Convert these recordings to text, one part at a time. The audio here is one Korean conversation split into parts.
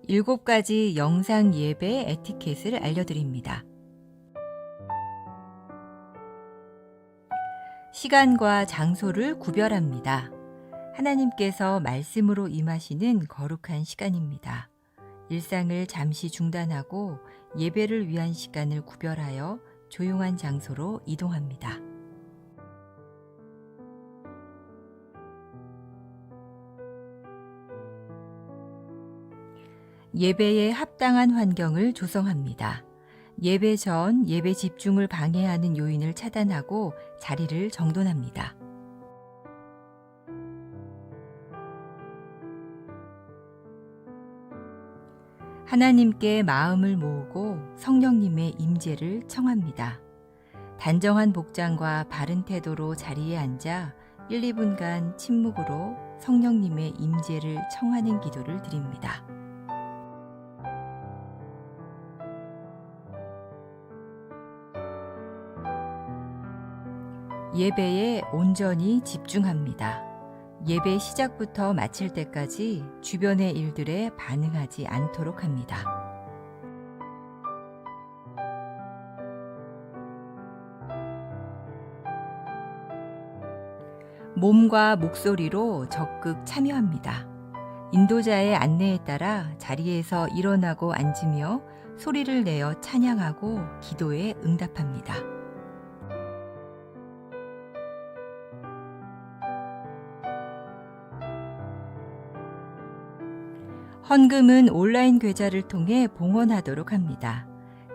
7가지 영상 예배 에티켓을 알려드립니다. 시간과 장소를 구별합니다. 하나님께서 말씀으로 임하시는 거룩한 시간입니다. 일상을 잠시 중단하고 예배를 위한 시간을 구별하여 조용한 장소로 이동합니다. 예배에 합당한 환경을 조성합니다. 예배 전 예배 집중을 방해하는 요인을 차단하고 자리를 정돈합니다. 하나님께 마음을 모으고 성령님의 임재를 청합니다. 단정한 복장과 바른 태도로 자리에 앉아 1, 2분간 침묵으로 성령님의 임재를 청하는 기도를 드립니다. 예배에 온전히 집중합니다. 예배 시작부터 마칠 때까지 주변의 일들에 반응하지 않도록 합니다. 몸과 목소리로 적극 참여합니다. 인도자의 안내에 따라 자리에서 일어나고 앉으며 소리를 내어 찬양하고 기도에 응답합니다. 헌금은 온라인 계좌를 통해 봉헌하도록 합니다.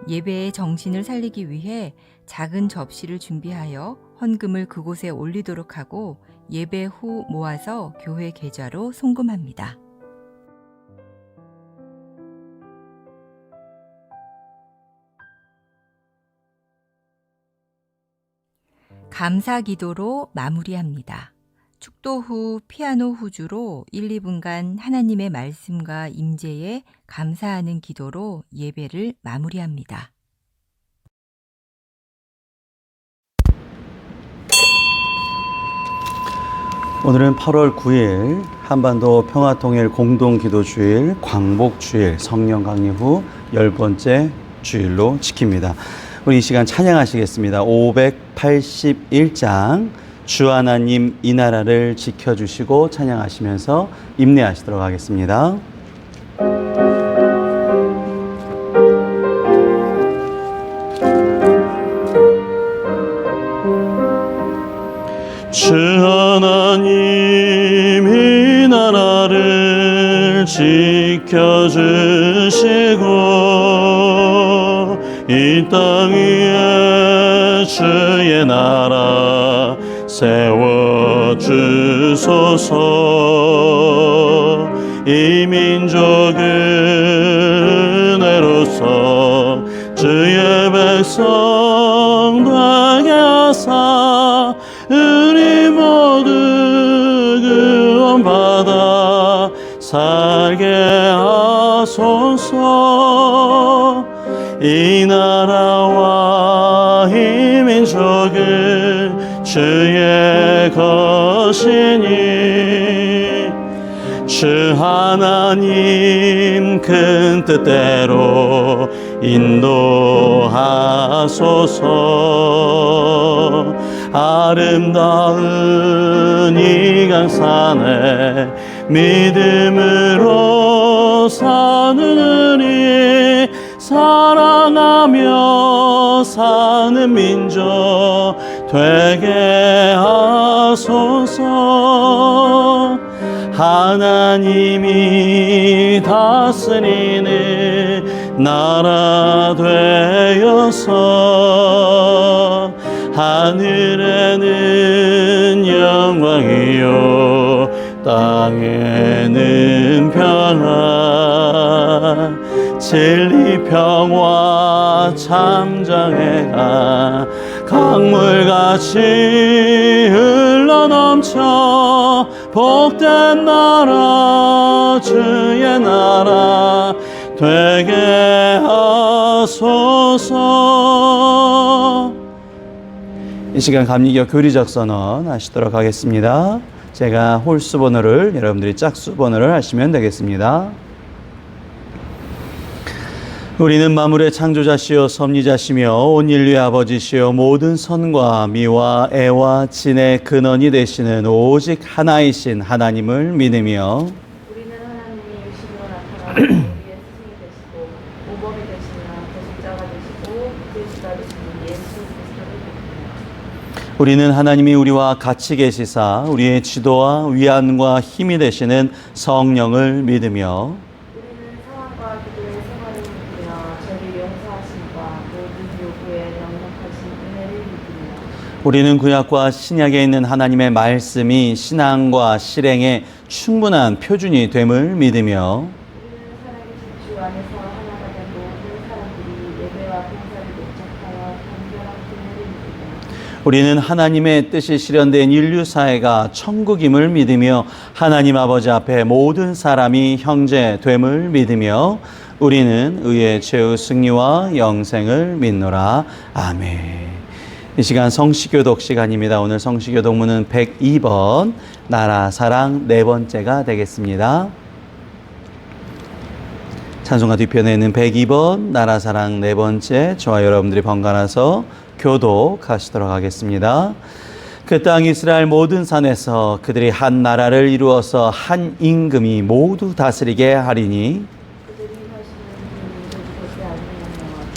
예배의 정신을 살리기 위해 작은 접시를 준비하여 헌금을 그곳에 올리도록 하고 예배 후 모아서 교회 계좌로 송금합니다. 감사 기도로 마무리합니다. 축도 후 피아노 후주로 1, 2분간 하나님의 말씀과 임재에 감사하는 기도로 예배를 마무리합니다. 오늘은 8월 9일 한반도 평화통일 공동기도주일, 광복주일, 성령 강림 후 10번째 주일로 지킵니다. 우리 이 시간 찬양하시겠습니다. 581장 주 하나님 이 나라를 지켜주시고 찬양하시면서 임내하시도록 하겠습니다. 주 하나님 이 나라를 지켜주시고 이 땅 위에 주의 나라 세워주소서. 이 민족은 은혜로서 주의 백성 되게 하사 우리 모두 구원받아 살게 하소서. 이 나라와 이 민족은 주의 것이니 주 하나님 큰 뜻대로 인도하소서. 아름다운 이 강산에 믿음으로 사는 우리 사랑하며 사는 민족 되게 하소서. 하나님이 다스리는 나라 되어서 하늘에는 영광이요 땅에는 평화. 진리 평화 잠정해가 강물같이 흘러넘쳐 복된 나라 주의 나라 되게 하소서. 이 시간 감리교 교리적 선언 하시도록 하겠습니다. 제가 홀수 번호를, 여러분들이 짝수 번호를 하시면 되겠습니다. 우리는 만물의 창조자시요 섭리자시며 온 인류의 아버지시요 모든 선과 미와 애와 진의 근원이 되시는 오직 하나이신 하나님을 믿으며 우리는 하나님이 유심으로 나타나서 우리의 스승이 되시고 모범이 되시는 대속자가 되시고 그리스도가 되시는 예수 그리스도를 믿습니다. 우리는 하나님이 우리와 같이 계시사 우리의 지도와 위안과 힘이 되시는 성령을 믿으며 우리는 사랑과 기도의 생활을 믿으며 죄를 용서하심과 모든 요구에 넉넉하신 은혜를 믿으며 우리는 구약과 신약에 있는 하나님의 말씀이 신앙과 실행의 충분한 표준이 됨을 믿으며 우리는 살아계신 주 안에서 하나가 된 모든 사람들이 예배와 봉사를 밀착하여 단결한 교회를 믿으며 우리는 하나님의 뜻이 실현된 인류 사회가 천국임을 믿으며 하나님 아버지 앞에 모든 사람이 형제 됨을 믿으며 우리는 의의 최후 승리와 영생을 믿노라. 아멘. 이 시간 성시교독 시간입니다. 오늘 성시교독문은 102번 나라 사랑 네 번째가 되겠습니다. 찬송가 뒤편에는 102번 나라 사랑 네 번째 저와 여러분들이 번갈아서 교독하시도록 하겠습니다. 그 땅 이스라엘 모든 산에서 그들이 한 나라를 이루어서 한 임금이 모두 다스리게 하리니 그들이 하시는 일을 보지 아니하며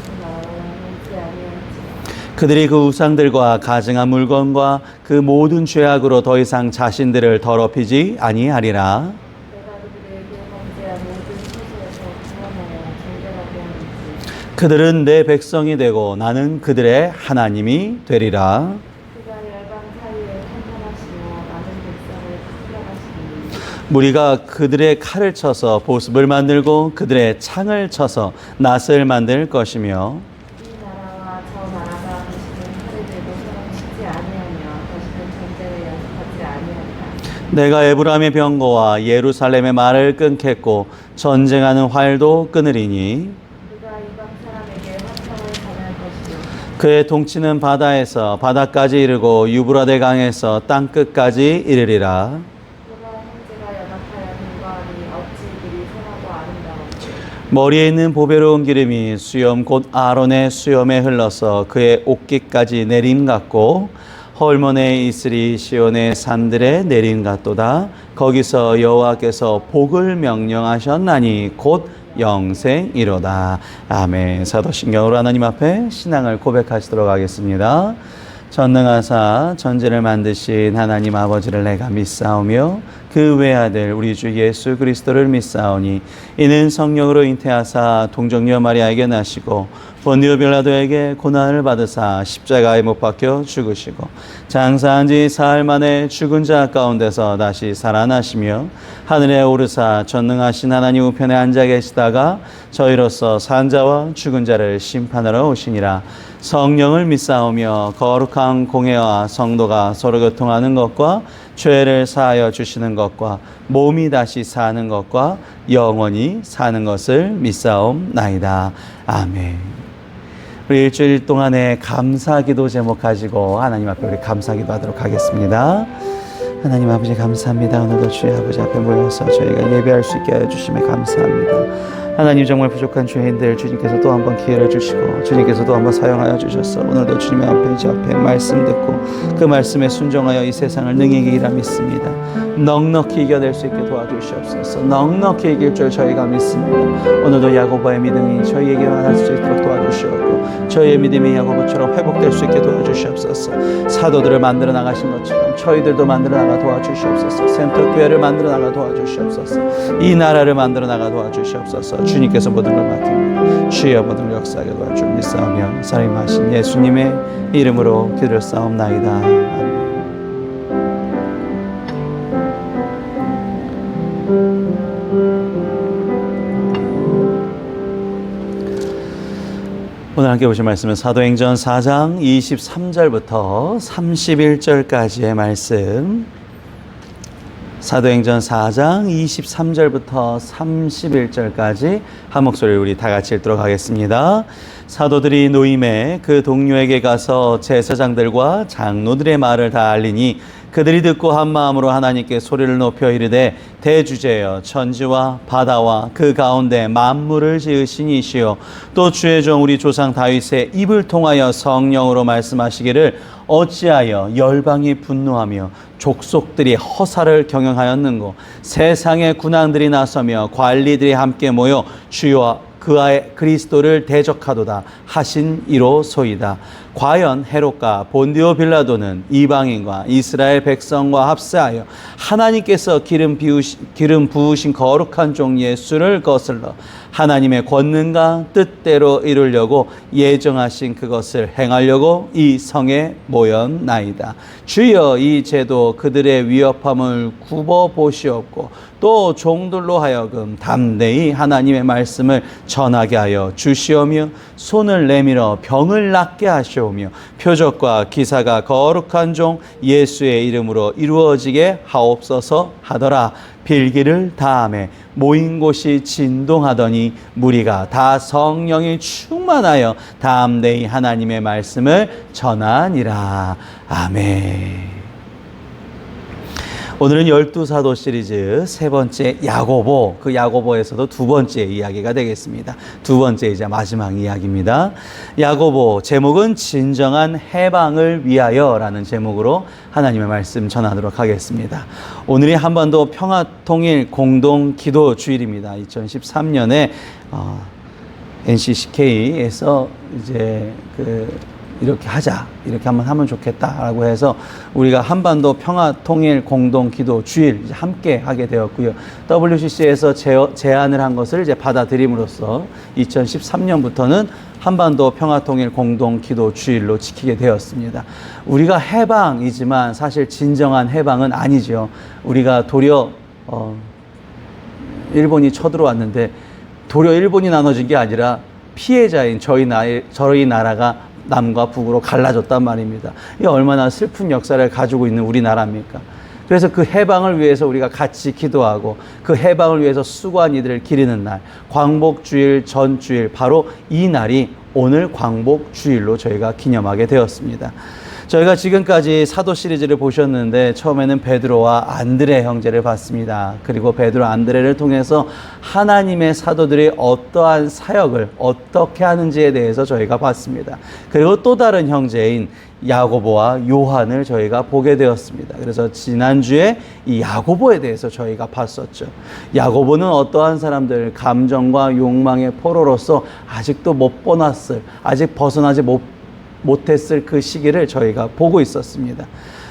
그 나라를 알지 아니할지라 그들이 그 우상들과 가증한 물건과 그 모든 죄악으로 더 이상 자신들을 더럽히지 아니하리라. 내가 그들에게 범죄한 모든 처소에서 구원하여 정결하게 하는지 그들은 내 백성이 되고 나는 그들의 하나님이 되리라. 그가 열방 사이에 판단하시며 많은 백성을 풀어가시니 무리가 그들의 칼을 쳐서 보습을 만들고 그들의 창을 쳐서 낫을 만들 것이며 이 나라와 저 나라가 다시는 칼을 들고 싸움치지 아니하며 다시는 전쟁을 연습하지 아니하리라. 내가 에브라임의 병거와 예루살렘의 말을 끊겠고 전쟁하는 활도 끊으리니 그가 이방 사람에게 화평을 전할 것이요 그의 통치는 바다에서 바다까지 이르고 유브라데 강에서 땅끝까지 이르리라. 그가 형제가 연합하여 동거하니 어찌 그리 선하고 아름다웠지. 머리에 있는 보배로운 기름이 수염 곧 아론의 수염에 흘러서 그의 옷깃까지 내림 같고 헐몬에 있으리 시온의 산들에 내림 같도다. 거기서 여호와께서 복을 명령하셨나니 곧 영생이로다. 아멘. 사도신경으로 하나님 앞에 신앙을 고백하시도록 하겠습니다. 전능하사 전지를 만드신 하나님 아버지를 내가 믿사오며 그 외아들 우리 주 예수 그리스도를 믿사오니 이는 성령으로 잉태하사 동정녀 마리아에게 나시고 본디오 빌라도에게 고난을 받으사 십자가에 못 박혀 죽으시고 장사한 지 사흘 만에 죽은 자 가운데서 다시 살아나시며 하늘에 오르사 전능하신 하나님 우편에 앉아 계시다가 저희로서 산 자와 죽은 자를 심판하러 오시니라. 성령을 믿사오며 거룩한 공회와 성도가 서로 교통하는 것과 죄를 사하여 주시는 것과 몸이 다시 사는 것과 영원히 사는 것을 믿사옵나이다. 아멘. 우리 일주일 동안의 감사기도 제목 가지고 하나님 앞에 우리 감사기도 하도록 하겠습니다. 하나님 아버지 감사합니다. 오늘도 주의 아버지 앞에 모여서 저희가 예배할 수 있게 해주심에 감사합니다. 하나님 정말 부족한 죄인들 주님께서 또 한 번 기회를 주시고 주님께서 또 한 번 사용하여 주셔서 오늘도 주님의 앞에 말씀 듣고 그 말씀에 순종하여 이 세상을 능히 이기리라 믿습니다. 넉넉히 이겨낼 수 있게 도와주시옵소서. 넉넉히 이길 줄 저희가 믿습니다. 오늘도 야고보의 믿음이 저희에게 많을 수 있도록 도와주시옵고 저희의 믿음이 야고보처럼 회복될 수 있게 도와주시옵소서. 사도들을 만들어 나가신 것처럼 저희들도 만들어 나가 도와주시옵소서. 센터교회를 만들어 나가 도와주시옵소서. 이 나라를 만들어 나가 도와주시옵소서. 주님께서 모든 걸 맡깁니다. 주여 모든 걸 역사하게 도와주 믿사오며 살아임하신 예수님의 이름으로 기도했사옵나이다. 아멘. 오늘 함께 보실 말씀은 사도행전 4장 23절부터 31절까지의 말씀. 사도행전 4장 23절부터 31절까지 한 목소리 우리 다 같이 읽도록 하겠습니다. 사도들이 노임에 그 동료에게 가서 제사장들과 장로들의 말을 다 알리니 그들이 듣고 한 마음으로 하나님께 소리를 높여 이르되 대주제여 천지와 바다와 그 가운데 만물을 지으신 이시여 또 주의 종 우리 조상 다윗의 입을 통하여 성령으로 말씀하시기를 어찌하여 열방이 분노하며 족속들이 허사를 경영하였는고 세상의 군왕들이 나서며 관리들이 함께 모여 주와 그의 그리스도를 대적하도다 하신 이로소이다. 과연 헤롯과 본디오 빌라도는 이방인과 이스라엘 백성과 합세하여 하나님께서 기름 부으신 거룩한 종 예수를 거슬러 하나님의 권능과 뜻대로 이루려고 예정하신 그것을 행하려고 이 성에 모였나이다. 주여 이 제도 그들의 위협함을 굽어 보시옵고 또 종들로 하여금 담대히 하나님의 말씀을 전하게 하여 주시오며 손을 내밀어 병을 낫게 하시오며 표적과 기사가 거룩한 종 예수의 이름으로 이루어지게 하옵소서 하더라. 빌기를 다음에 모인 곳이 진동하더니 무리가 다 성령이 충만하여 담대히 하나님의 말씀을 전하니라. 아멘. 오늘은 열두 사도 시리즈 세 번째 야고보, 그 야고보에서도 두 번째 이야기가 되겠습니다. 두 번째이자 마지막 이야기입니다. 야고보 제목은 진정한 해방을 위하여라는 제목으로 하나님의 말씀 전하도록 하겠습니다. 오늘이 한반도 평화통일 공동 기도 주일입니다. 2013년에 NCCK에서 이제 이렇게 하자, 이렇게 한번 하면 좋겠다라고 해서 우리가 한반도 평화통일 공동기도 주일 이제 함께 하게 되었고요. WCC에서 제안을 한 것을 이제 받아들임으로써 2013년부터는 한반도 평화통일 공동기도 주일로 지키게 되었습니다. 우리가 해방이지만 사실 진정한 해방은 아니죠. 우리가 도리어 일본이 쳐들어왔는데 도리어 일본이 나눠진 게 아니라 피해자인 저희 나라가 남과 북으로 갈라졌단 말입니다. 이 얼마나 슬픈 역사를 가지고 있는 우리나라입니까? 그래서 그 해방을 위해서 우리가 같이 기도하고 그 해방을 위해서 수고한 이들을 기리는 날, 광복주일 전주일, 바로 이 날이 오늘 광복주일로 저희가 기념하게 되었습니다. 저희가 지금까지 사도 시리즈를 보셨는데 처음에는 베드로와 안드레 형제를 봤습니다. 그리고 베드로 안드레를 통해서 하나님의 사도들이 어떠한 사역을 어떻게 하는지에 대해서 저희가 봤습니다. 그리고 또 다른 형제인 야고보와 요한을 저희가 보게 되었습니다. 그래서 지난주에 이 야고보에 대해서 저희가 봤었죠. 야고보는 어떠한 사람들, 감정과 욕망의 포로로서 아직도 못 벗어났을, 아직 벗어나지 못했을 그 시기를 저희가 보고 있었습니다.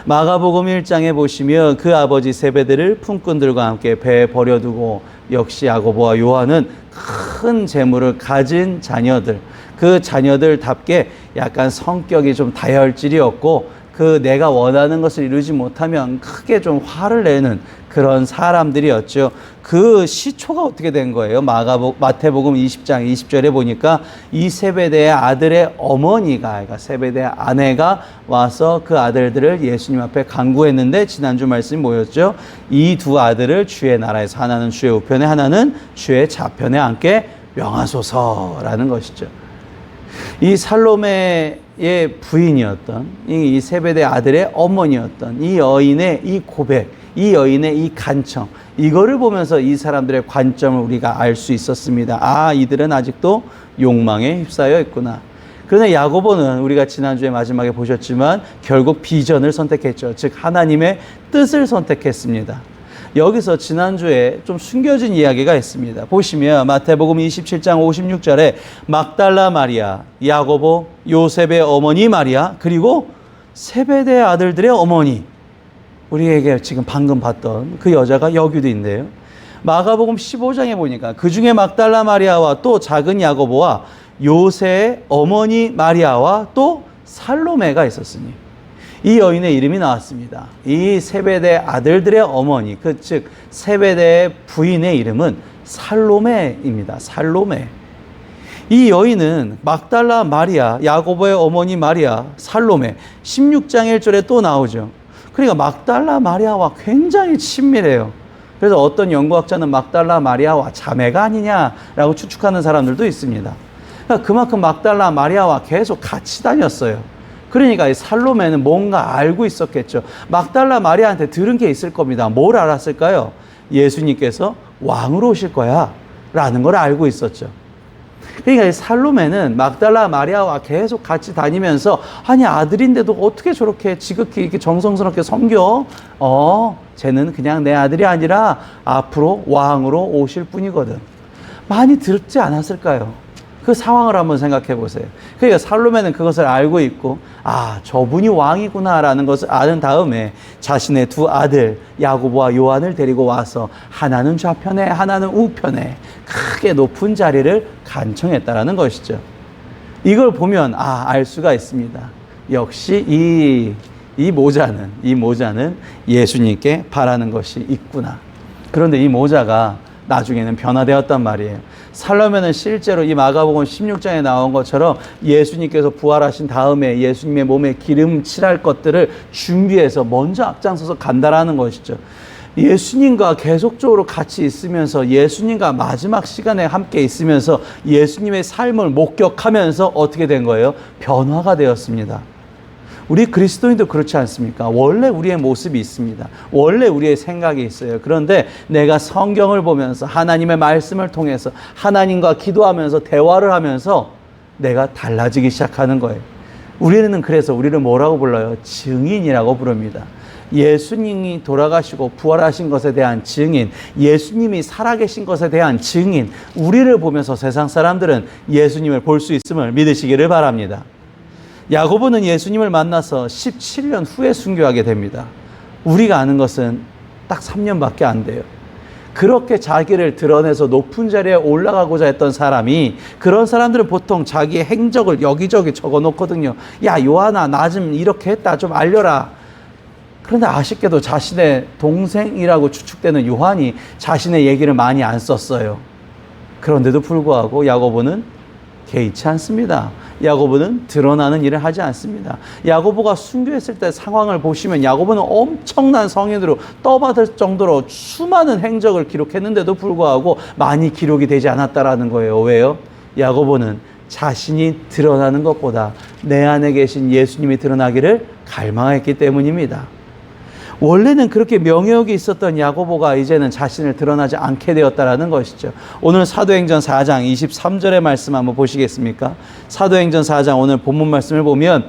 마가복음 1장에 보시면 그 아버지 세베대를 품꾼들과 함께 배에 버려두고 역시 야고보와 요한은 큰 재물을 가진 자녀들, 그 자녀들답게 약간 성격이 좀 다혈질이었고 그 내가 원하는 것을 이루지 못하면 크게 좀 화를 내는 그런 사람들이었죠. 그 시초가 어떻게 된 거예요? 마태복음 20장 20절에 보니까 이 세베대의 아들의 어머니가, 그러니까 세베대의 아내가 와서 그 아들들을 예수님 앞에 간구했는데 지난주 말씀이 뭐였죠? 이 두 아들을 주의 나라에서 하나는 주의 우편에 하나는 주의 좌편에 앉게 명하소서라는 것이죠. 이 살로메의 부인이었던 이 세베대 아들의 어머니였던 이 여인의 이 고백, 이 여인의 이 간청, 이거를 보면서 이 사람들의 관점을 우리가 알 수 있었습니다. 아, 이들은 아직도 욕망에 휩싸여 있구나. 그러나 야고보는 우리가 지난주에 마지막에 보셨지만 결국 비전을 선택했죠. 즉 하나님의 뜻을 선택했습니다. 여기서 지난주에 좀 숨겨진 이야기가 있습니다. 보시면 마태복음 27장 56절에 막달라 마리아, 야고보, 요셉의 어머니 마리아, 그리고 세베대 아들들의 어머니, 우리에게 지금 방금 봤던 그 여자가 여기도 있네요. 마가복음 15장에 보니까 그 중에 막달라 마리아와 또 작은 야고보와 요새의 어머니 마리아와 또 살로메가 있었으니 이 여인의 이름이 나왔습니다. 이 세베대 아들들의 어머니, 즉 세베대의 부인의 이름은 살로메입니다. 살로메. 이 여인은 막달라 마리아, 야고보의 어머니 마리아, 살로메, 16장 1절에 또 나오죠. 그러니까 막달라 마리아와 굉장히 친밀해요. 그래서 어떤 연구학자는 막달라 마리아와 자매가 아니냐라고 추측하는 사람들도 있습니다. 그러니까 그만큼 막달라 마리아와 계속 같이 다녔어요. 그러니까 이 살로메는 뭔가 알고 있었겠죠. 막달라 마리아한테 들은 게 있을 겁니다. 뭘 알았을까요? 예수님께서 왕으로 오실 거야 라는 걸 알고 있었죠. 그러니까 이 살로메는 막달라 마리아와 계속 같이 다니면서 아니 아들인데도 어떻게 저렇게 지극히 이렇게 정성스럽게 섬겨? 쟤는 그냥 내 아들이 아니라 앞으로 왕으로 오실 분이거든. 많이 들지 않았을까요? 그 상황을 한번 생각해 보세요. 그러니까 살로메는 그것을 알고 있고 저분이 왕이구나라는 것을 아는 다음에 자신의 두 아들 야고보와 요한을 데리고 와서 하나는 좌편에 하나는 우편에 크게 높은 자리를 간청했다라는 것이죠. 이걸 보면 알 수가 있습니다. 역시 이 모자는 예수님께 바라는 것이 있구나. 그런데 이 모자가 나중에는 변화되었단 말이에요. 살로메는 실제로 이 마가복음 16장에 나온 것처럼 예수님께서 부활하신 다음에 예수님의 몸에 기름 칠할 것들을 준비해서 먼저 앞장서서 간다라는 것이죠. 예수님과 계속적으로 같이 있으면서 예수님과 마지막 시간에 함께 있으면서 예수님의 삶을 목격하면서 어떻게 된 거예요? 변화가 되었습니다. 우리 그리스도인도 그렇지 않습니까? 원래 우리의 모습이 있습니다. 원래 우리의 생각이 있어요. 그런데 내가 성경을 보면서 하나님의 말씀을 통해서 하나님과 기도하면서 대화를 하면서 내가 달라지기 시작하는 거예요. 우리는 그래서 우리를 뭐라고 불러요? 증인이라고 부릅니다. 예수님이 돌아가시고 부활하신 것에 대한 증인, 예수님이 살아계신 것에 대한 증인, 우리를 보면서 세상 사람들은 예수님을 볼 수 있음을 믿으시기를 바랍니다. 야고보는 예수님을 만나서 17년 후에 순교하게 됩니다. 우리가 아는 것은 딱 3년밖에 안 돼요. 그렇게 자기를 드러내서 높은 자리에 올라가고자 했던 사람이, 그런 사람들은 보통 자기의 행적을 여기저기 적어 놓거든요. 야, 요한아, 나 좀 이렇게 했다, 좀 알려라. 그런데 아쉽게도 자신의 동생이라고 추측되는 요한이 자신의 얘기를 많이 안 썼어요. 그런데도 불구하고 야고보는 개의치 않습니다. 야고보는 드러나는 일을 하지 않습니다. 야고보가 순교했을 때 상황을 보시면 야고보는 엄청난 성인으로 떠받을 정도로 수많은 행적을 기록했는데도 불구하고 많이 기록이 되지 않았다라는 거예요. 왜요? 야고보는 자신이 드러나는 것보다 내 안에 계신 예수님이 드러나기를 갈망했기 때문입니다. 원래는 그렇게 명예욕이 있었던 야고보가 이제는 자신을 드러나지 않게 되었다라는 것이죠. 오늘 사도행전 4장 23절의 말씀 한번 보시겠습니까? 사도행전 4장 오늘 본문 말씀을 보면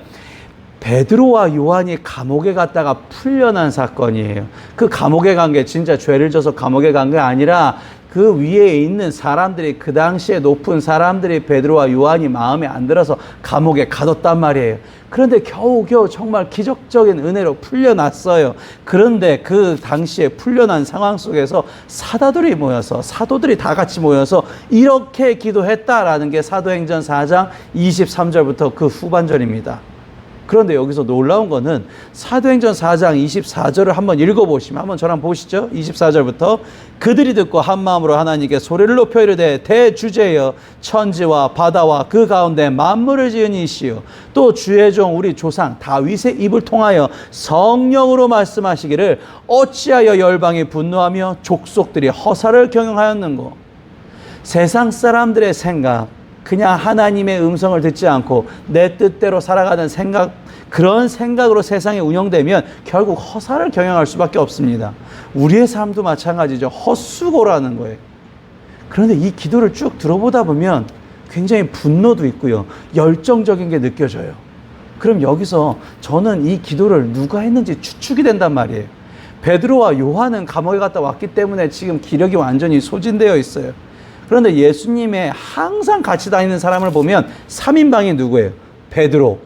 베드로와 요한이 감옥에 갔다가 풀려난 사건이에요. 그 감옥에 간 게 진짜 죄를 져서 감옥에 간 게 아니라 그 위에 있는 사람들이, 그 당시에 높은 사람들이 베드로와 요한이 마음에 안 들어서 감옥에 가뒀단 말이에요. 그런데 겨우겨우 정말 기적적인 은혜로 풀려났어요. 그런데 그 당시에 풀려난 상황 속에서 사도들이 다 같이 모여서 이렇게 기도했다라는 게 사도행전 4장 23절부터 그 후반절입니다. 그런데 여기서 놀라운 거는 사도행전 4장 24절을 한번 읽어보시면, 한번 저랑 보시죠. 24절부터 그들이 듣고 한 마음으로 하나님께 소리를 높여 이르되 대주제여 천지와 바다와 그 가운데 만물을 지은 이시여 또 주의 종 우리 조상 다윗의 입을 통하여 성령으로 말씀하시기를 어찌하여 열방이 분노하며 족속들이 허사를 경영하였는고. 세상 사람들의 생각, 그냥 하나님의 음성을 듣지 않고 내 뜻대로 살아가는 생각, 그런 생각으로 세상이 운영되면 결국 허사를 경영할 수밖에 없습니다. 우리의 삶도 마찬가지죠. 헛수고라는 거예요. 그런데 이 기도를 쭉 들어보다 보면 굉장히 분노도 있고요, 열정적인 게 느껴져요. 그럼 여기서 저는 이 기도를 누가 했는지 추측이 된단 말이에요. 베드로와 요한은 감옥에 갔다 왔기 때문에 지금 기력이 완전히 소진되어 있어요. 그런데 예수님의 항상 같이 다니는 사람을 보면 3인방이 누구예요? 베드로,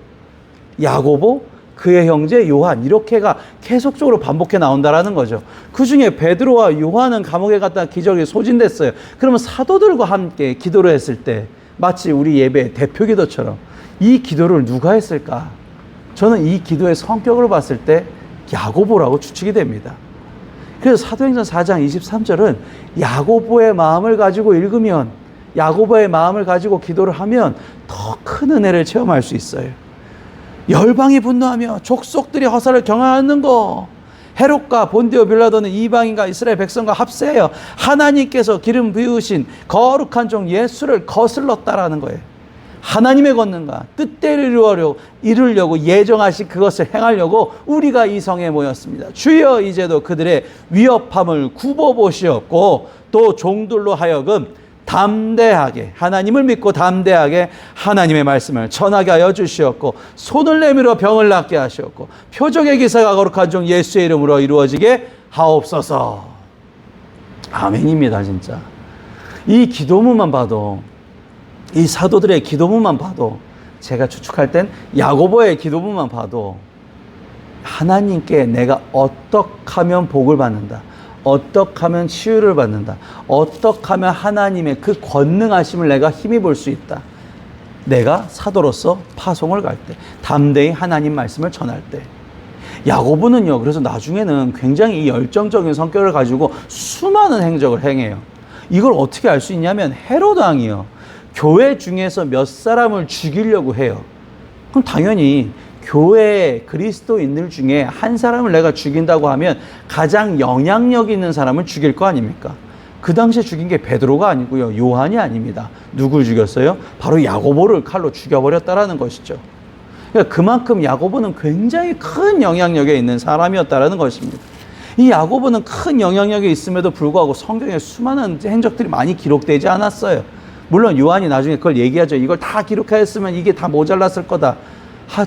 야고보, 그의 형제 요한, 이렇게가 계속적으로 반복해 나온다라는 거죠. 그 중에 베드로와 요한은 감옥에 갔다 기적이 소진됐어요. 그러면 사도들과 함께 기도를 했을 때 마치 우리 예배 대표 기도처럼 이 기도를 누가 했을까? 저는 이 기도의 성격을 봤을 때 야고보라고 추측이 됩니다. 그래서 사도행전 4장 23절은 야고보의 마음을 가지고 읽으면, 야고보의 마음을 가지고 기도를 하면 더 큰 은혜를 체험할 수 있어요. 열방이 분노하며 족속들이 허사를 경하는 거, 헤롯과 본디오 빌라도는 이방인과 이스라엘 백성과 합세하여 하나님께서 기름 부으신 거룩한 종 예수를 거슬렀다라는 거예요. 하나님의 권능과 뜻대로 이루려고 예정하신 그것을 행하려고 우리가 이 성에 모였습니다. 주여 이제도 그들의 위협함을 굽어보시었고 또 종들로 하여금 담대하게 하나님을 믿고 담대하게 하나님의 말씀을 전하게 하여 주시었고 손을 내밀어 병을 낫게 하시었고 표적의 기사가 거룩한 종 예수의 이름으로 이루어지게 하옵소서. 아멘입니다. 진짜 이 기도문만 봐도 이 사도들의 기도문만 봐도 제가 추측할 땐 야고보의 기도문만 봐도 하나님께 내가 어떻게 하면 복을 받는다, 어떻게 하면 치유를 받는다, 어떻게 하면 하나님의 그 권능하심을 내가 힘입을 수 있다. 내가 사도로서 파송을 갈 때, 담대히 하나님 말씀을 전할 때. 야고보는요, 그래서 나중에는 굉장히 이 열정적인 성격을 가지고 수많은 행적을 행해요. 이걸 어떻게 알 수 있냐면 헤로드 왕이요, 교회 중에서 몇 사람을 죽이려고 해요. 그럼 당연히 교회 그리스도인들 중에 한 사람을 내가 죽인다고 하면 가장 영향력 있는 사람을 죽일 거 아닙니까? 그 당시에 죽인 게 베드로가 아니고요, 요한이 아닙니다. 누굴 죽였어요? 바로 야고보를 칼로 죽여버렸다라는 것이죠. 그러니까 그만큼 야고보는 굉장히 큰 영향력에 있는 사람이었다라는 것입니다. 이 야고보는 큰 영향력이 있음에도 불구하고 성경에 수많은 행적들이 많이 기록되지 않았어요. 물론 요한이 나중에 그걸 얘기하죠. 이걸 다 기록하였으면 이게 다 모자랐을 거다.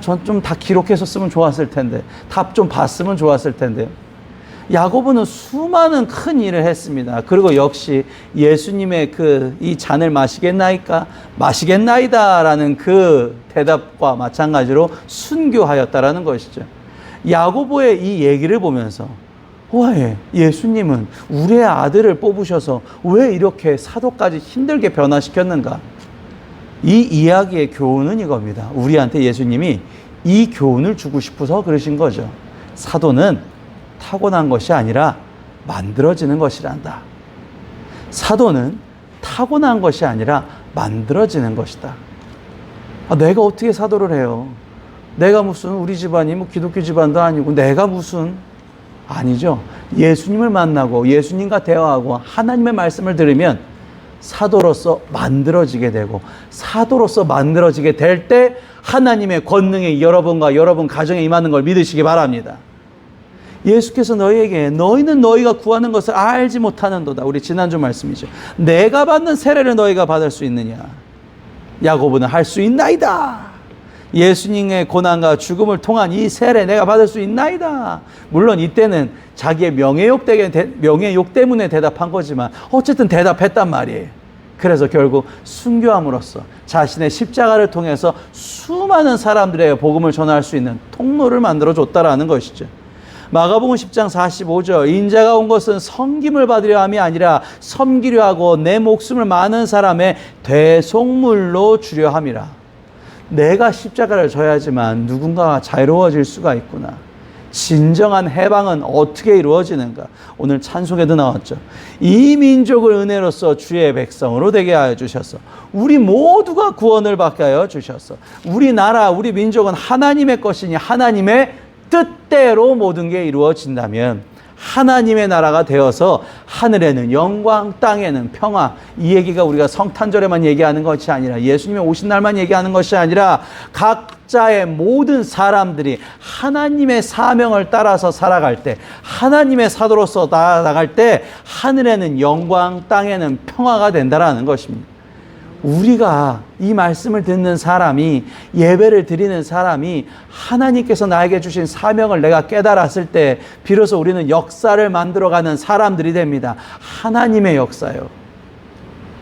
전 좀 다 기록했었으면 좋았을 텐데, 답 좀 봤으면 좋았을 텐데요. 야고보는 수많은 큰 일을 했습니다. 그리고 역시 예수님의 이 잔을 마시겠나이까? 마시겠나이다라는 그 대답과 마찬가지로 순교하였다라는 것이죠. 야고보의 이 얘기를 보면서 왜 예수님은 우리의 아들을 뽑으셔서 왜 이렇게 사도까지 힘들게 변화시켰는가? 이 이야기의 교훈은 이겁니다. 우리한테 예수님이 이 교훈을 주고 싶어서 그러신 거죠. 사도는 타고난 것이 아니라 만들어지는 것이란다. 사도는 타고난 것이 아니라 만들어지는 것이다. 내가 어떻게 사도를 해요? 내가 무슨 우리 집안이 기독교 집안도 아니고 내가 무슨 아니죠. 예수님을 만나고 예수님과 대화하고 하나님의 말씀을 들으면 사도로서 만들어지게 되고 사도로서 만들어지게 될 때 하나님의 권능이 여러분과 여러분 가정에 임하는 걸 믿으시기 바랍니다. 예수께서 너희에게 너희는 너희가 구하는 것을 알지 못하는도다. 우리 지난주 말씀이죠. 내가 받는 세례를 너희가 받을 수 있느냐? 야고보는 할 수 있나이다. 예수님의 고난과 죽음을 통한 이 세례 내가 받을 수 있나이다. 물론 이때는 자기의 명예욕 때문에 대답한 거지만 어쨌든 대답했단 말이에요. 그래서 결국 순교함으로써 자신의 십자가를 통해서 수많은 사람들에게 복음을 전할 수 있는 통로를 만들어줬다라는 것이죠. 마가복음 10장 45절 인자가 온 것은 섬김을 받으려 함이 아니라 섬기려 하고 내 목숨을 많은 사람의 대속물로 주려 함이라. 내가 십자가를 져야지만 누군가가 자유로워질 수가 있구나. 진정한 해방은 어떻게 이루어지는가? 오늘 찬송에도 나왔죠. 이 민족을 은혜로써 주의 백성으로 되게 하여 주셨어. 우리 모두가 구원을 받게 하여 주셨어. 우리 나라, 우리 민족은 하나님의 것이니 하나님의 뜻대로 모든 게 이루어진다면 하나님의 나라가 되어서 하늘에는 영광, 땅에는 평화. 이 얘기가 우리가 성탄절에만 얘기하는 것이 아니라 예수님의 오신 날만 얘기하는 것이 아니라 각자의 모든 사람들이 하나님의 사명을 따라서 살아갈 때, 하나님의 사도로서 나아갈 때 하늘에는 영광, 땅에는 평화가 된다라는 것입니다. 우리가 이 말씀을 듣는 사람이, 예배를 드리는 사람이 하나님께서 나에게 주신 사명을 내가 깨달았을 때 비로소 우리는 역사를 만들어가는 사람들이 됩니다. 하나님의 역사요.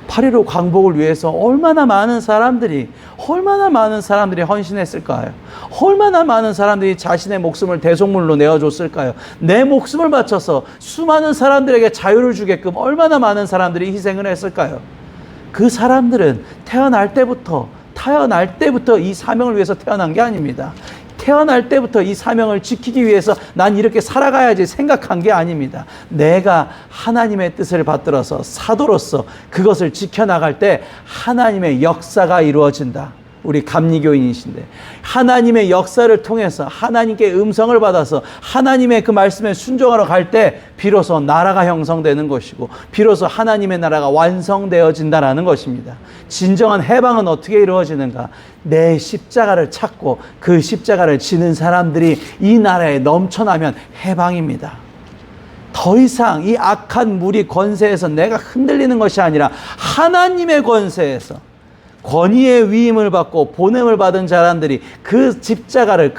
8.15 광복을 위해서 얼마나 많은 사람들이 헌신했을까요? 얼마나 많은 사람들이 자신의 목숨을 대속물로 내어줬을까요? 내 목숨을 바쳐서 수많은 사람들에게 자유를 주게끔 얼마나 많은 사람들이 희생을 했을까요? 그 사람들은 태어날 때부터 이 사명을 위해서 태어난 게 아닙니다. 태어날 때부터 이 사명을 지키기 위해서 난 이렇게 살아가야지 생각한 게 아닙니다. 내가 하나님의 뜻을 받들어서 사도로서 그것을 지켜나갈 때 하나님의 역사가 이루어진다. 우리 감리교인이신데 하나님의 역사를 통해서 하나님께 음성을 받아서 하나님의 그 말씀에 순종하러 갈 때 비로소 나라가 형성되는 것이고 비로소 하나님의 나라가 완성되어진다라는 것입니다. 진정한 해방은 어떻게 이루어지는가? 내 십자가를 찾고 그 십자가를 지는 사람들이 이 나라에 넘쳐나면 해방입니다. 더 이상 이 악한 무리 권세에서 내가 흔들리는 것이 아니라 하나님의 권세에서 권위의 위임을 받고 보냄을 받은 사람들이 그 십자가를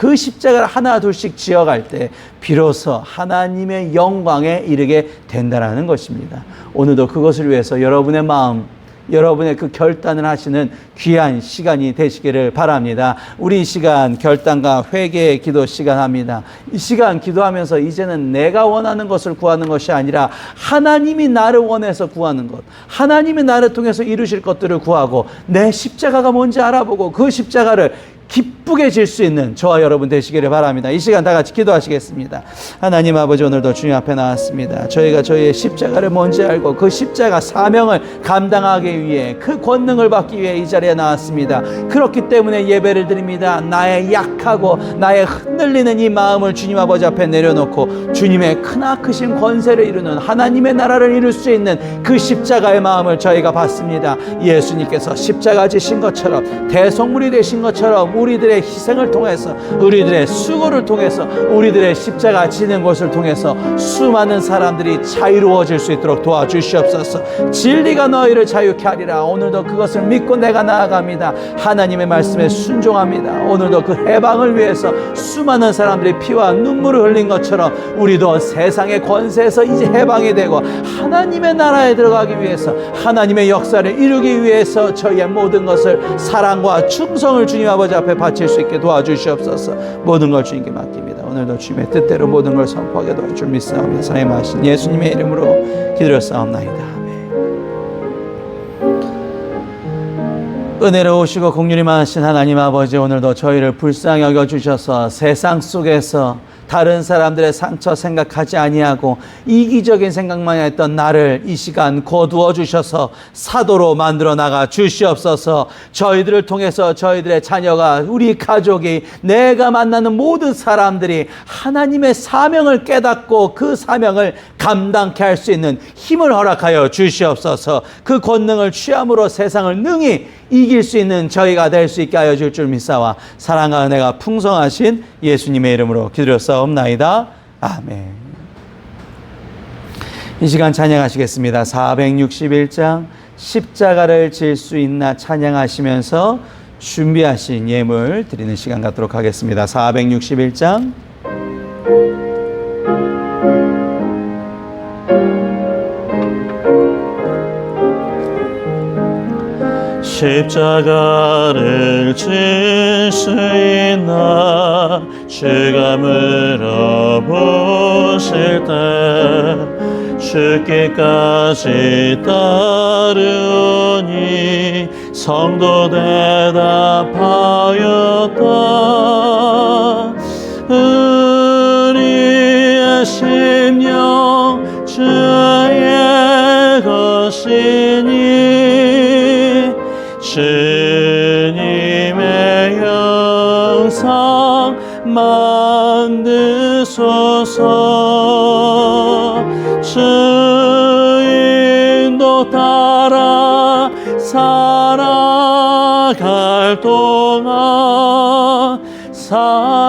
하나 둘씩 지어갈 때 비로소 하나님의 영광에 이르게 된다는 것입니다. 오늘도 그것을 위해서 여러분의 마음, 여러분의 그 결단을 하시는 귀한 시간이 되시기를 바랍니다. 우리 이 시간 결단과 회개의 기도 시간 합니다. 이 시간 기도하면서 이제는 내가 원하는 것을 구하는 것이 아니라 하나님이 나를 원해서 구하는 것, 하나님이 나를 통해서 이루실 것들을 구하고 내 십자가가 뭔지 알아보고 그 십자가를 기쁘게 질 수 있는 저와 여러분 되시기를 바랍니다. 이 시간 다 같이 기도하시겠습니다. 하나님 아버지, 오늘도 주님 앞에 나왔습니다. 저희가 저희의 십자가를 뭔지 알고 그 십자가 사명을 감당하기 위해 그 권능을 받기 위해 이 자리에 나왔습니다. 그렇기 때문에 예배를 드립니다. 나의 약하고 나의 흔들리는 이 마음을 주님 아버지 앞에 내려놓고 주님의 크나크신 권세를 이루는 하나님의 나라를 이룰 수 있는 그 십자가의 마음을 저희가 받습니다. 예수님께서 십자가 지신 것처럼 대속물이 되신 것처럼 우리들의 희생을 통해서 우리들의 수고를 통해서 우리들의 십자가 지는 것을 통해서 수많은 사람들이 자유로워질 수 있도록 도와주시옵소서. 진리가 너희를 자유케 하리라. 오늘도 그것을 믿고 내가 나아갑니다. 하나님의 말씀에 순종합니다. 오늘도 그 해방을 위해서 수많은 사람들이 피와 눈물을 흘린 것처럼 우리도 세상의 권세에서 이제 해방이 되고 하나님의 나라에 들어가기 위해서 하나님의 역사를 이루기 위해서 저희의 모든 것을 사랑과 충성을 주님 아버지 앞에 바칠 수 있게 도와주시옵소서. 모든 걸 주님께 맡깁니다. 오늘도 주님의 뜻대로 모든 걸 선포하게 도와줄 믿사오며 사임하신 예수님의 이름으로 기도했사옵나이다. 아멘. 은혜로우시고 긍휼이 많으신 하나님 아버지, 오늘도 저희를 불쌍히 여겨주셔서 세상 속에서 다른 사람들의 상처 생각하지 아니하고 이기적인 생각만 했던 나를 이 시간 거두어 주셔서 사도로 만들어 나가 주시옵소서. 저희들을 통해서 저희들의 자녀가, 우리 가족이, 내가 만나는 모든 사람들이 하나님의 사명을 깨닫고 그 사명을 감당케 할 수 있는 힘을 허락하여 주시옵소서. 그 권능을 취함으로 세상을 능히 이길 수 있는 저희가 될 수 있게 하여 줄 줄 믿사와 사랑과 은혜가 풍성하신 예수님의 이름으로 기도했사옵나이다. 아멘. 이 시간 찬양하시겠습니다. 461장 십자가를 질 수 있나 찬양하시면서 준비하신 예물 드리는 시간 갖도록 하겠습니다. 461장 십자가를 질 수 있나 주가 물어보실 때 죽기까지 따르니 성도 대답하였다. 우리의 심령 주의 것이니 주님의 영상 만드소서. 주인도 따라 살아갈 동안 사랑과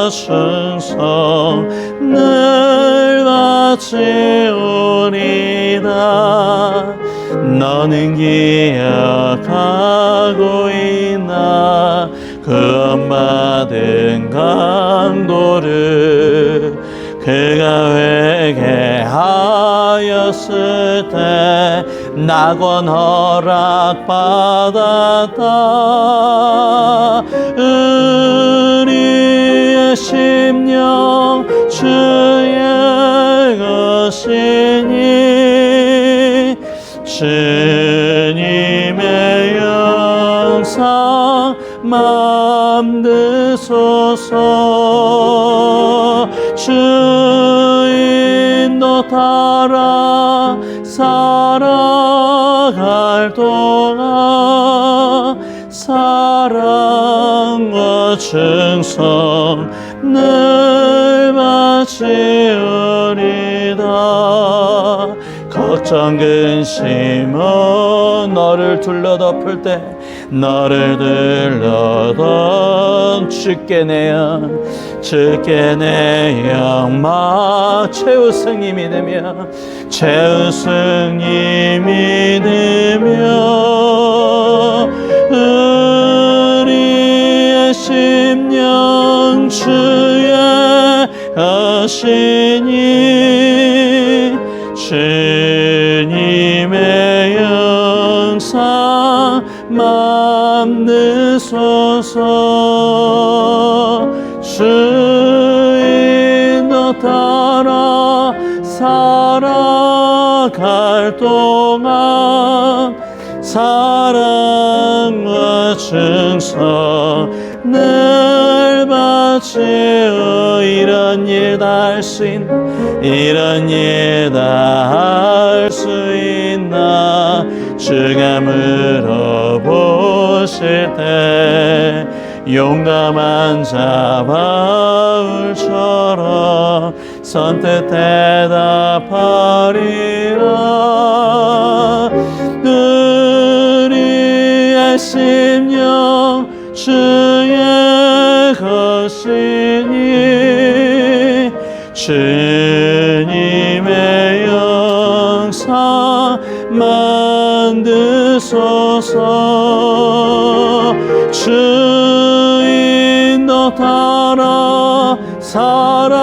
순성 늘 바치오리다. 너는 기억하고 있나 그 받은 강도를 그가 회개하였을 때 낙원 허락받았다. 우리의 심령 주의 것이니 주님의 영상 만드소서. 주인도 따라 살아갈 동안 충성 늘 바치우리다. 걱정 근심은 너를 둘러덮을 때 너를 둘러덮 주께 내 영막 최우승이 믿으며 최우승이 믿으며 우리의 심령 주의 하시니 주님의 영상 맘드소서. 주인도 따라 살아갈 동안 사랑과 충성 늘 바치어 이런 일 다 할 수 있나 이런 일 다 할 수 있나 주가 물어보실 때 용감한 자 바울처럼 선뜻 대답하리라. 우리의 심령 주의 것이니 주님의 영상 만드소서. 주인도 따라 살아갈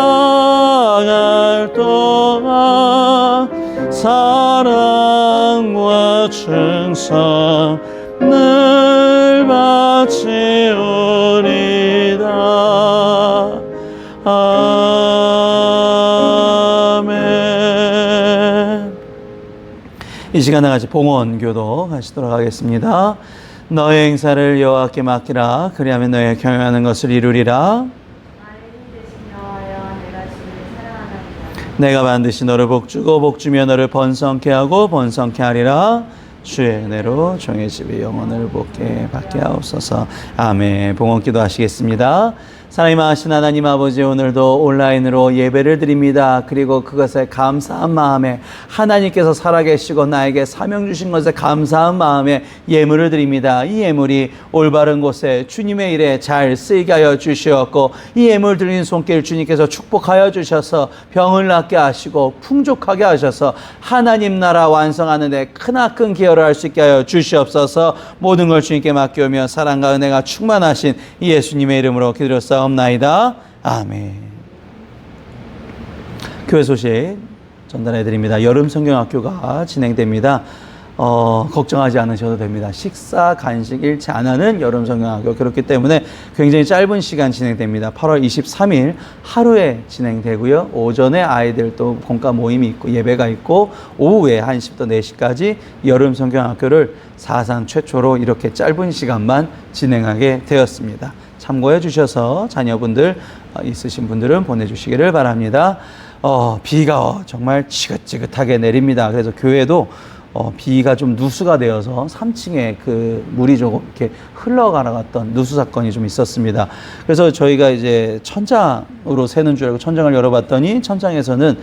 동안 사랑과 충성 늘 바치오리다. 아멘. 이 시간에 같이 봉헌교도 하시도록 하겠습니다. 너의 행사를 여호와께 맡기라. 그리하면 너의 경영하는 것을 이루리라. 나의 힘 되신 여호와여, 내가 주를 사랑하나이다. 내가 반드시 너를 복주고 복주며 너를 번성케 하고 번성케 하리라. 주의 은혜로 종의 집의 영혼을 복게 받게 하옵소서. 아멘. 봉헌기도 하시겠습니다. 사랑이 많으신 하나님 아버지, 오늘도 온라인으로 예배를 드립니다. 그리고 그것에 감사한 마음에 하나님께서 살아계시고 나에게 사명 주신 것에 감사한 마음에 예물을 드립니다. 이 예물이 올바른 곳에 주님의 일에 잘 쓰이게 하여 주시었고, 이 예물 드리는 손길 주님께서 축복하여 주셔서 병을 낫게 하시고 풍족하게 하셔서 하나님 나라 완성하는 데 크나큰 기여를 할 수 있게 하여 주시옵소서. 모든 걸 주님께 맡겨오며 사랑과 은혜가 충만하신 이 예수님의 이름으로 기도드렸사옵나이다. 아멘. 교회 소식 전달해 드립니다. 여름 성경학교가 진행됩니다. 걱정하지 않으셔도 됩니다. 식사, 간식 잃지 않는 여름 성경학교, 그렇기 때문에 굉장히 짧은 시간 진행됩니다. 8월 23일 하루에 진행되고요. 오전에 아이들 또 공과 모임이 있고 예배가 있고, 오후에 1시부터 4시까지 여름 성경학교를 사상 최초로 이렇게 짧은 시간만 진행하게 되었습니다. 참고해 주셔서 자녀분들 있으신 분들은 보내주시기를 바랍니다. 비가 정말 지긋지긋하게 내립니다. 그래서 교회도 비가 좀 누수가 되어서 3층에 그 물이 조금 이렇게 흘러가라갔던 누수 사건이 좀 있었습니다. 그래서 저희가 이제 천장으로 새는 줄 알고 천장을 열어봤더니 천장에서는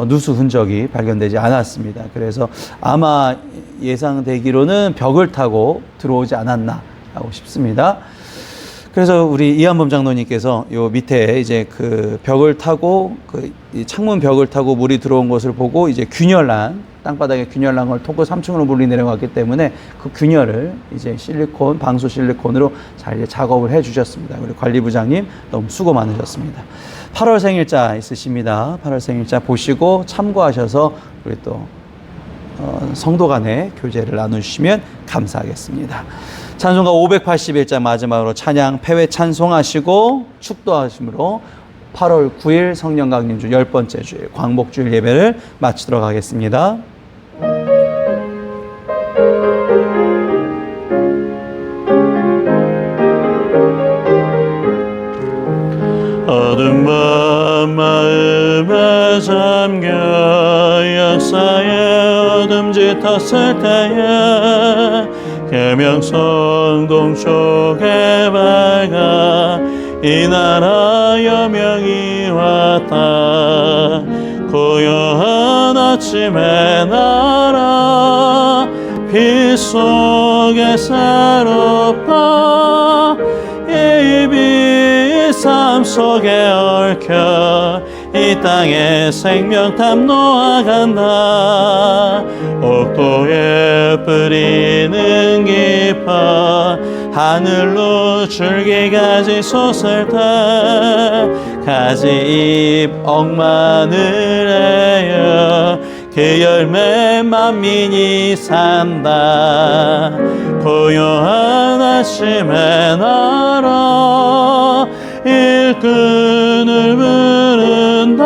누수 흔적이 발견되지 않았습니다. 그래서 아마 예상되기로는 벽을 타고 들어오지 않았나 하고 싶습니다. 그래서 우리 이한범 장로님께서 요 밑에 이제 그 벽을 타고 그 창문 벽을 타고 물이 들어온 것을 보고 이제 균열난, 땅바닥에 균열난 걸 통고 3층으로 물이 내려갔기 때문에 그 균열을 이제 실리콘, 방수 실리콘으로 잘 이제 작업을 해 주셨습니다. 우리 관리부장님 너무 수고 많으셨습니다. 8월 생일자 있으십니다. 8월 생일자 보시고 참고하셔서 우리 또 성도 간의 교제를 나누시면 감사하겠습니다. 찬송가 581자 마지막으로 찬양 패회 찬송하시고 축도하심으로 8월 9일 성령 강림주 10번째 주일 광복주일 예배를 마치도록 하겠습니다. 어둠 밤 마음에 잠겨 역사의 어둠 짙었을 때에 계명성 동쪽에 밝아 이 나라여 명이 왔다. 고요한 아침의 나라 빛 속에 새롭다. 이 빛 삶 속에 얽혀 이 땅에 생명탐 놓아간다. 옥토에 뿌리는 깊어 하늘로 줄기까지 솟을 때 가지잎 억마늘에여 그 열매 만민이 산다. 고요한 아침의 나라 일꾼을 부른다.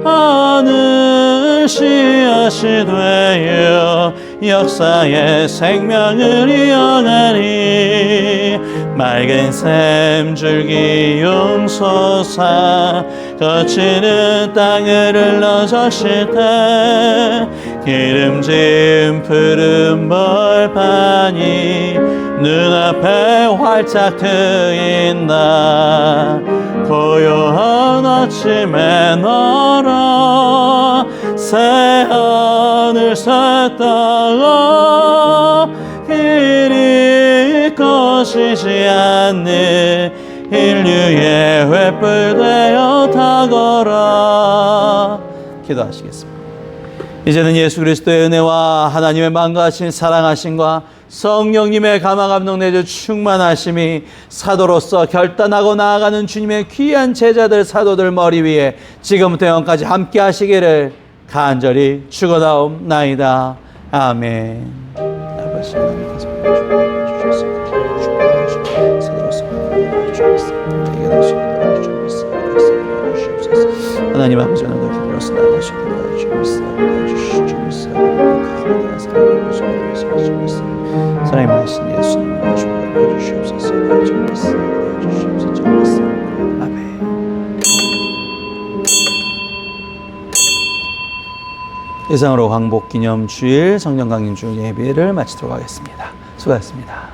하늘 씨앗이 되어 역사의 생명을 이어가니 맑은 샘줄기 용솟아 거치는 땅을 흘러젖힐 때 기름진 푸른 벌판이 눈앞에 활짝 트인다. 고요한 아침의 나라 새 하늘 새 땅아 길이 꺼지지 않는 인류의 횃불 되어 타거라. 기도하시겠습니다. 이제는 예수 그리스도의 은혜와 하나님의 만가하신 사랑하심과 성령님의 감화감동 내주 충만하심이 사도로서 결단하고 나아가는 주님의 귀한 제자들 사도들 머리 위에 지금부터 영원까지 함께 하시기를 간절히 축원하옵나이다. 아멘. 아버지 하나님께서 하나님 아버지 하나님 기도로서 나가시기를 주옵소서. 사랑의 말씀 예수님 도와주시옵소서. 아멘. 이상으로 광복기념 주일 성령 강림 주일 예배를 마치도록 하겠습니다. 수고하셨습니다.